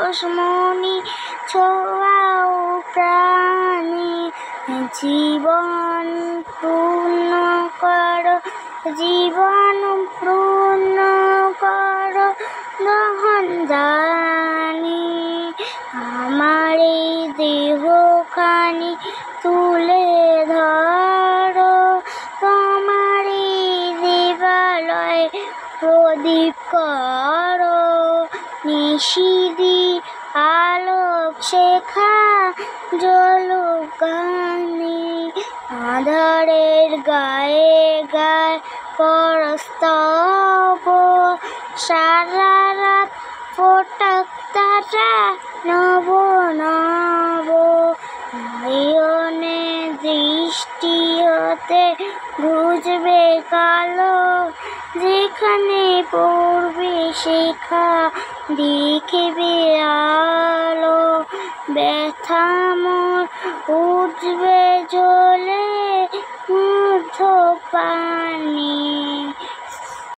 পরশমণি ছোঁয়াও প্রাণে, জীবন পূর্ণ করো, জীবন পূর্ণ করো দহন জানি। আমার এই দেহখানি তুলে ধরো, তোমার এই দেবালয় প্রদীপ করো, নিশিদি আলোক শেখা জ্বলুক গানে, আঁধারের গায়ে গায়ে পরস্তব, সারা রাত ফোটাক তারা নব নব। নয়নে দৃষ্টি হতে বুঝবে কালো, যেখানে পড়বে শেখা দেখবে আলো। ব্যথা মোর উঠবে জ্বলে